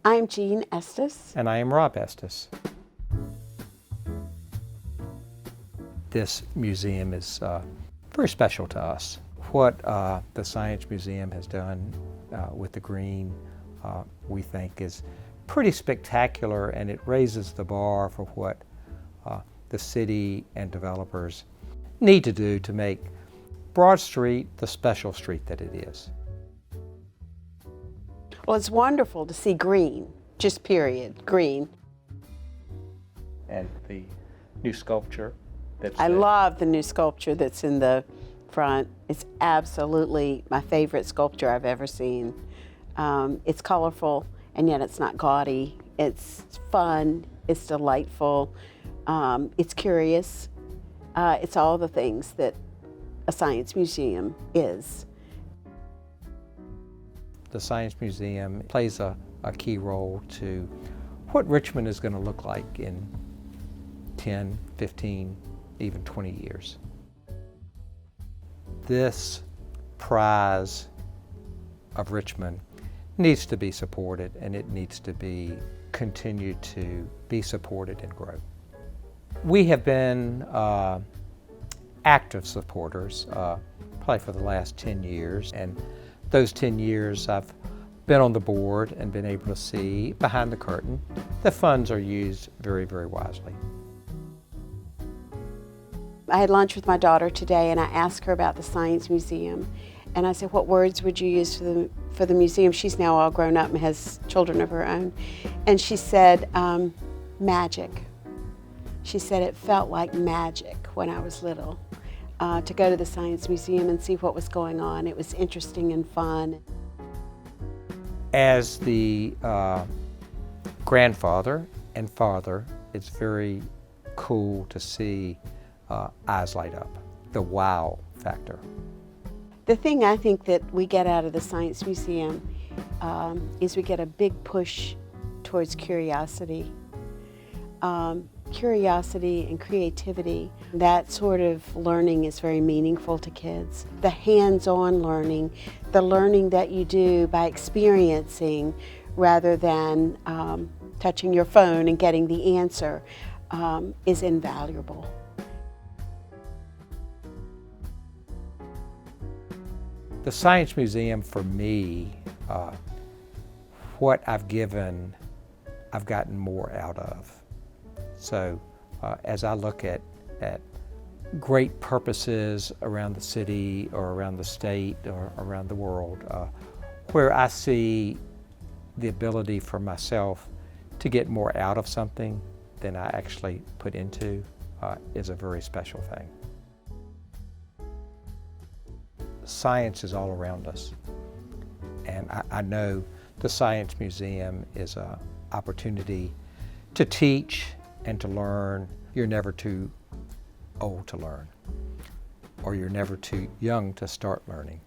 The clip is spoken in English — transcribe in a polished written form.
I'm Jean Estes. And I am Rob Estes. This museum is very special to us. What the Science Museum has done with the green, we think is pretty spectacular, and it raises the bar for what the city and developers need to do to make Broad Street the special street that it is. Well, it's wonderful to see green, just period, green. And the new sculpture that's I love the new sculpture that's in the front. It's absolutely my favorite sculpture I've ever seen. It's colorful, and yet it's not gaudy. It's fun, it's delightful, it's curious. It's all the things that a science museum is. The Science Museum plays a key role to what Richmond is going to look like in 10, 15, even 20 years. This prize of Richmond needs to be supported, and it needs to be continued to be supported and grow. We have been active supporters probably for the last 10 years, and those 10 years I've been on the board and been able to see behind the curtain the funds are used very, very wisely. I had lunch with my daughter today, and I asked her about the Science Museum. And I said, what words would you use for the museum? She's now all grown up and has children of her own. And she said, magic. She said it felt like magic when I was little to go to the Science Museum and see what was going on. It was interesting and fun. As the grandfather and father, it's very cool to see eyes light up, the wow factor. The thing I think that we get out of the Science Museum is we get a big push towards curiosity. Curiosity and creativity, that sort of learning is very meaningful to kids. The hands-on learning, the learning that you do by experiencing rather than touching your phone and getting the answer is invaluable. The Science Museum, for me, what I've given, I've gotten more out of. So as I look at great purposes around the city or around the state or around the world, where I see the ability for myself to get more out of something than I actually put into is a very special thing. Science is all around us, and I know the Science Museum is an opportunity to teach and to learn. You're never too old to learn, or you're never too young to start learning.